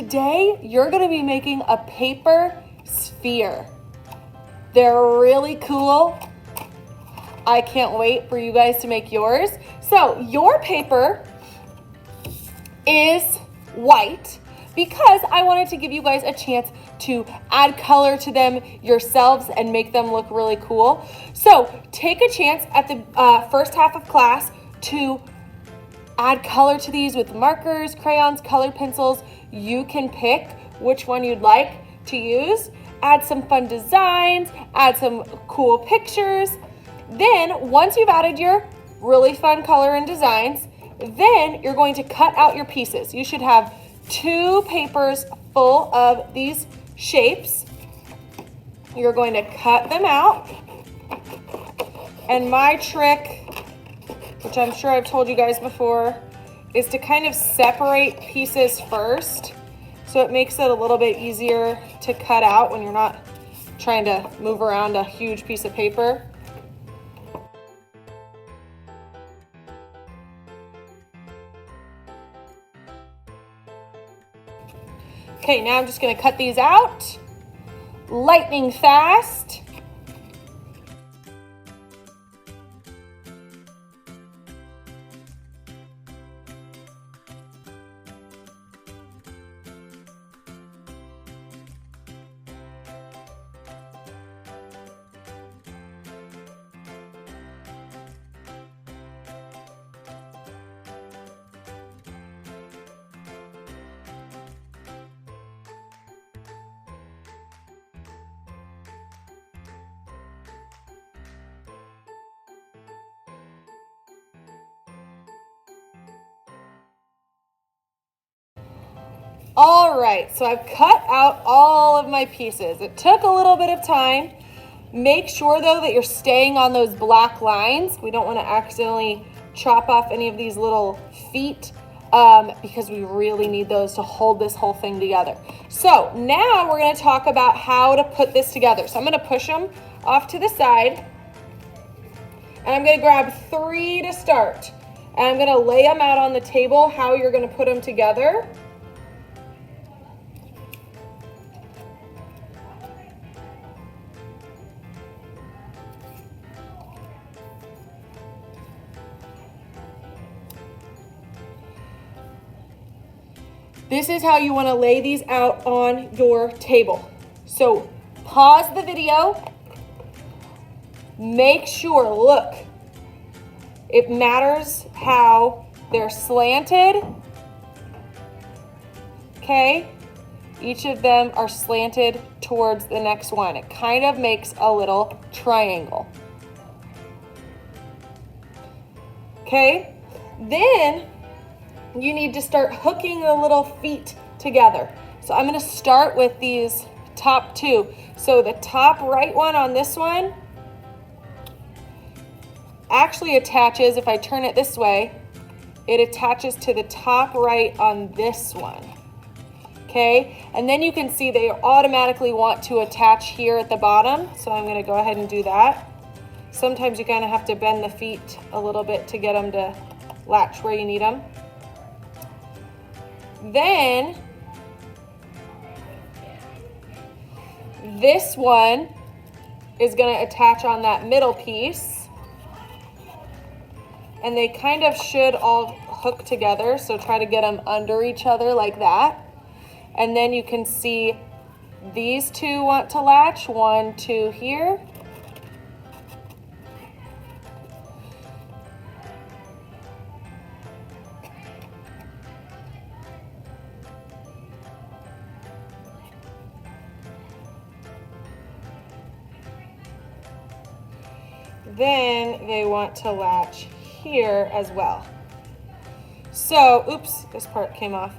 today you're gonna be making a paper sphere. They're really cool. I can't wait for you guys to make yours. So your paper is white because I wanted to give you guys a chance to add color to them yourselves and make them look really cool. So take a chance at the first half of class to add color to these with markers, crayons, colored pencils. You can pick which one you'd like to use. Add some fun designs, add some cool pictures. Then once you've added your really fun color and designs, then you're going to cut out your pieces. You should have 2 papers full of these shapes. You're going to cut them out. And my trick, which I'm sure I've told you guys before, is to kind of separate pieces first. So it makes it a little bit easier to cut out when you're not trying to move around a huge piece of paper. Okay, now I'm just gonna cut these out, lightning fast. All right, so I've cut out all of my pieces. It took a little bit of time. Make sure though that you're staying on those black lines. We don't want to accidentally chop off any of these little feet because we really need those to hold this whole thing together. So now we're going to talk about how to put this together. So I'm going to push them off to the side, and I'm going to grab 3 to start. And I'm going to lay them out on the table, how you're going to put them together. This is how you want to lay these out on your table. So pause the video. Make sure, look, it matters how they're slanted. Okay, each of them are slanted towards the next one. It kind of makes a little triangle. Okay, then you need to start hooking the little feet together. So I'm going to start with these top 2. So the top right one on this one actually attaches, if I turn it this way, it attaches to the top right on this one. Okay, and then you can see they automatically want to attach here at the bottom. So I'm going to go ahead and do that. Sometimes you kind of have to bend the feet a little bit to get them to latch where you need them. Then this one is going to attach on that middle piece, and they kind of should all hook together, so try to get them under each other like that. And then you can see these 2 want to latch, 1, 2 here. Then they want to latch here as well. So, oops, this part came off.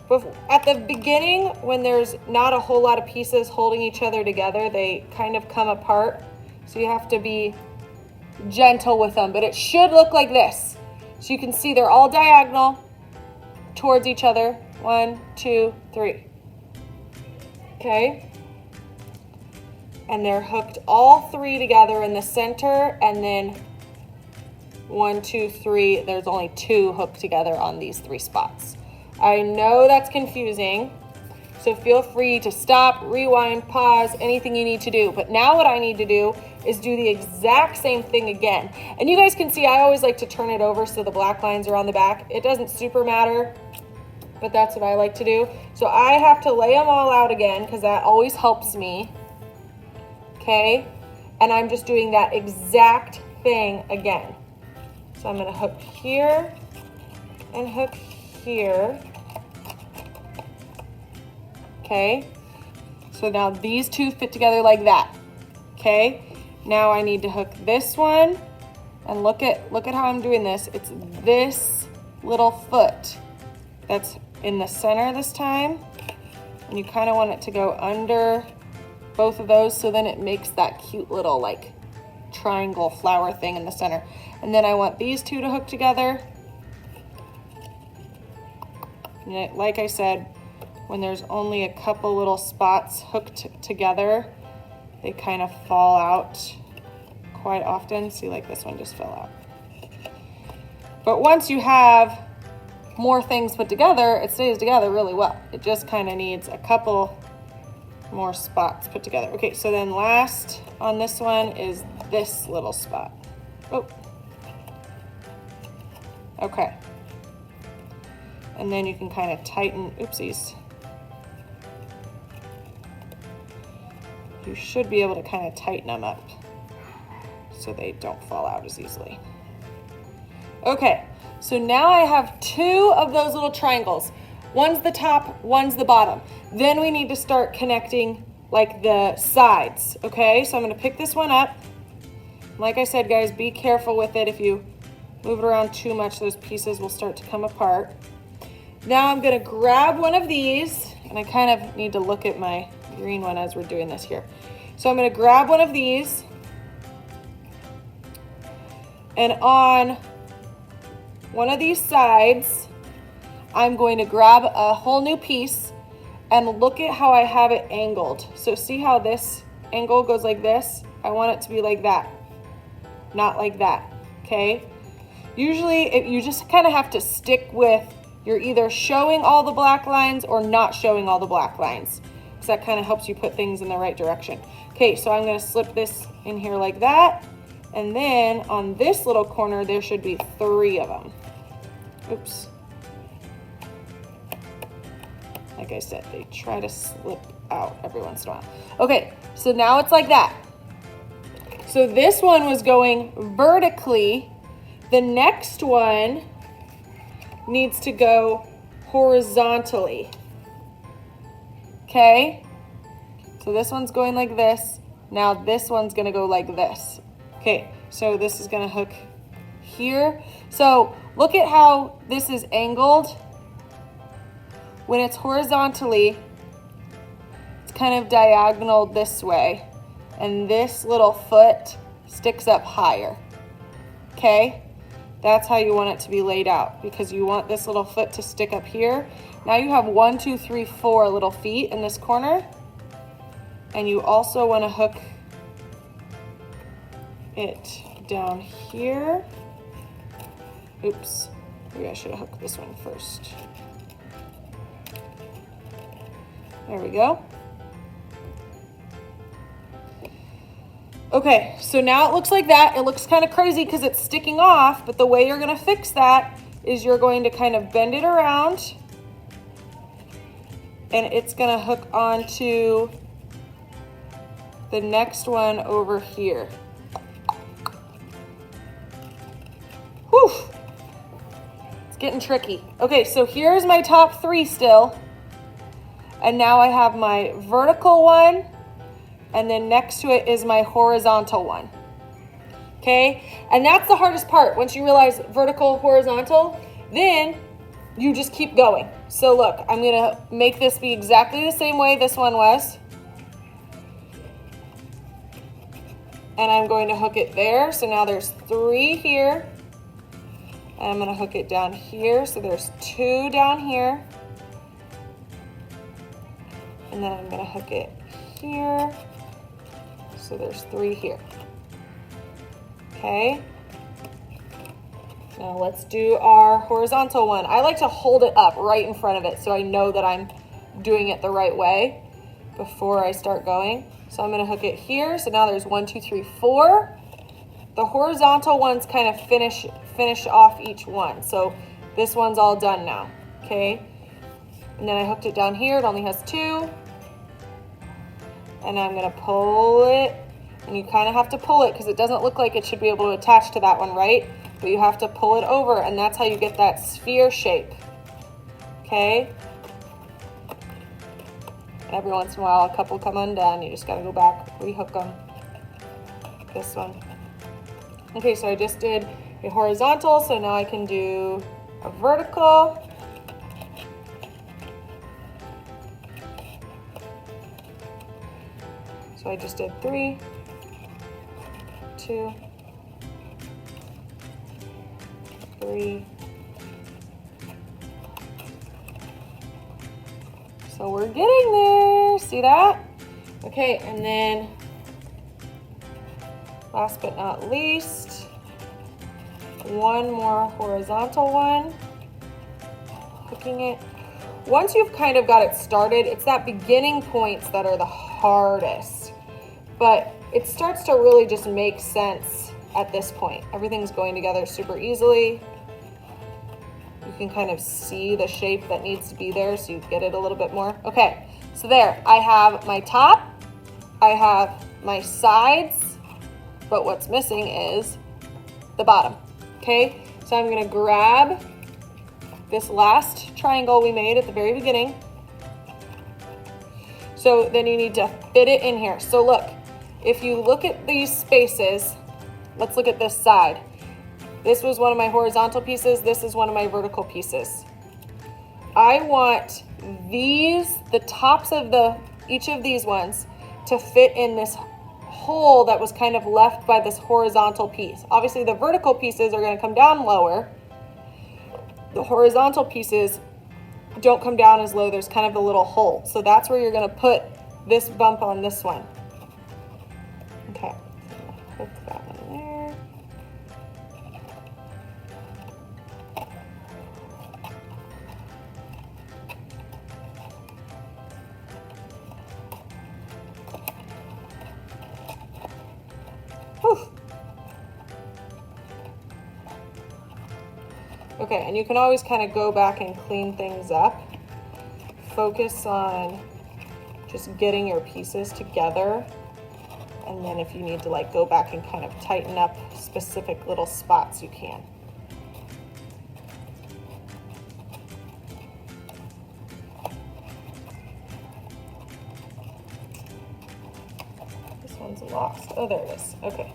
But at the beginning, when there's not a whole lot of pieces holding each other together, they kind of come apart. So you have to be gentle with them, but it should look like this. So you can see they're all diagonal towards each other. 1, 2, 3. Okay. And they're hooked all 3 together in the center, and then 1, 2, 3. There's only 2 hooked together on these 3 spots. I know that's confusing. So feel free to stop, rewind, pause, anything you need to do. But now what I need to do is do the exact same thing again. And you guys can see I always like to turn it over so the black lines are on the back. It doesn't super matter, but that's what I like to do. So I have to lay them all out again because that always helps me. Okay, and I'm just doing that exact thing again. So I'm going to hook here and hook here. Okay, so now these two fit together like that. Okay, now I need to hook this one, and look at how I'm doing this. It's this little foot that's in the center this time, and you kind of want it to go under both of those, so then it makes that cute little like triangle flower thing in the center. And then I want these two to hook together. And like I said, when there's only a couple little spots hooked together, they kind of fall out quite often. See, like this one just fell out. But once you have more things put together, it stays together really well. It just kind of needs a couple more spots put together. Okay, so then last on this one is this little spot. Oh. Okay. And then you can kind of tighten, oopsies. You should be able to kind of tighten them up so they don't fall out as easily. Okay, so now I have two of those little triangles. One's the top, one's the bottom. Then we need to start connecting like the sides, okay? So I'm gonna pick this one up. Like I said, guys, be careful with it. If you move it around too much, those pieces will start to come apart. Now I'm gonna grab one of these, and I kind of need to look at my green one as we're doing this here. So I'm gonna grab one of these, and on one of these sides, I'm going to grab a whole new piece and look at how I have it angled. So see how this angle goes like this? I want it to be like that, not like that, okay? Usually you just kind of have to stick with, you're either showing all the black lines or not showing all the black lines, because that kind of helps you put things in the right direction. Okay, so I'm gonna slip this in here like that, and then on this little corner, there should be 3 of them. Oops. Like I said, they try to slip out every once in a while. Okay, so now it's like that. So this one was going vertically. The next one needs to go horizontally. Okay? So this one's going like this. Now this one's gonna go like this. Okay, so this is gonna hook here. So look at how this is angled. When it's horizontally, it's kind of diagonal this way, and this little foot sticks up higher. Okay? That's how you want it to be laid out, because you want this little foot to stick up here. Now you have 1, 2, 3, 4 little feet in this corner, and you also want to hook it down here. Oops, maybe I should have hooked this one first. There we go. Okay, so now it looks like that. It looks kind of crazy because it's sticking off, but the way you're gonna fix that is you're going to kind of bend it around, and it's gonna hook onto the next one over here. Whew, it's getting tricky. Okay, so here's my top 3 still. And now I have my vertical one, and then next to it is my horizontal one. Okay, and that's the hardest part. Once you realize vertical, horizontal, then you just keep going. So look, I'm gonna make this be exactly the same way this one was. And I'm going to hook it there. So now there's 3 here. And I'm gonna hook it down here. So there's 2 down here. And then I'm gonna hook it here. So there's 3 here. Okay. Now let's do our horizontal one. I like to hold it up right in front of it so I know that I'm doing it the right way before I start going. So I'm gonna hook it here. So now there's 1, 2, 3, 4. The horizontal ones kind of finish off each one. So this one's all done now, okay? And then I hooked it down here, it only has 2. And I'm gonna pull it, and you kind of have to pull it because it doesn't look like it should be able to attach to that one, right? But you have to pull it over, and that's how you get that sphere shape, okay? And every once in a while, a couple come undone. You just gotta go back, rehook them. This one. Okay, so I just did a horizontal, so now I can do a vertical. So I just did 3, 2, 3. So we're getting there, see that? Okay, and then last but not least, one more horizontal one, hooking it. Once you've kind of got it started, it's that beginning points that are the hardest, but it starts to really just make sense at this point. Everything's going together super easily. You can kind of see the shape that needs to be there so you get it a little bit more. Okay, so there, I have my top, I have my sides, but what's missing is the bottom, okay? So I'm gonna grab this last triangle we made at the very beginning. So then you need to fit it in here. So look, if you look at these spaces, let's look at this side. This was one of my horizontal pieces. This is one of my vertical pieces. I want these, the tops of each of these ones to fit in this hole that was kind of left by this horizontal piece. Obviously the vertical pieces are gonna come down lower. The horizontal pieces don't come down as low. There's kind of a little hole. So that's where you're gonna put this bump on this one. Okay, hook that one there. Whew. Okay, and you can always kind of go back and clean things up. Focus on just getting your pieces together. And then if you need to like go back and kind of tighten up specific little spots, you can. This one's lost. Oh, there it is. Okay.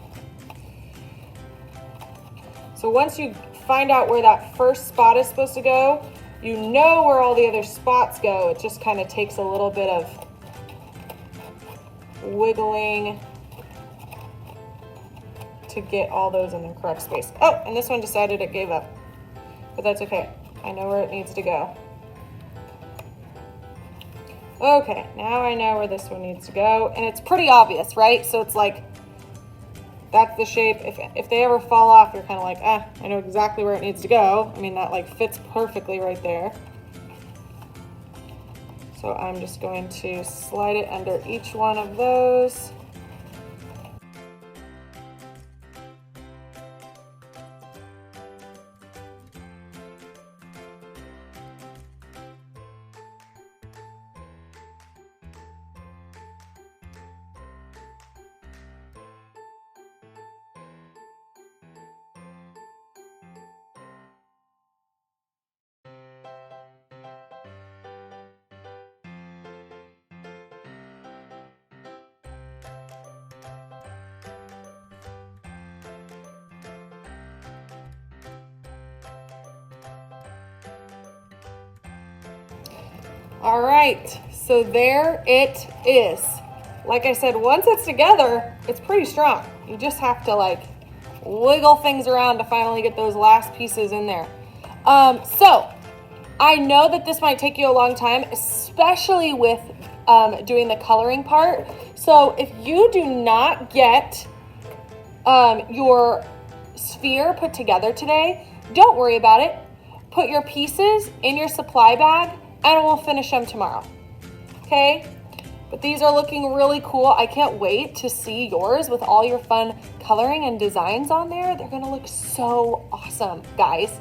So once you find out where that first spot is supposed to go, you know where all the other spots go. It just kind of takes a little bit of wiggling to get all those in the correct space. Oh, and this one decided it gave up, but that's okay. I know where it needs to go. Okay, now I know where this one needs to go, and it's pretty obvious, right? So it's like, that's the shape. If they ever fall off, you're kind of like, I know exactly where it needs to go. I mean, that like fits perfectly right there. So I'm just going to slide it under each one of those. All right, so there it is. Like I said, once it's together, it's pretty strong. You just have to like wiggle things around to finally get those last pieces in there. So I know that this might take you a long time, especially with doing the coloring part. So if you do not get your sphere put together today, don't worry about it. Put your pieces in your supply bag and we'll finish them tomorrow. okay? But these are looking really cool. I can't wait to see yours with all your fun coloring and designs on there. They're gonna look so awesome, guys.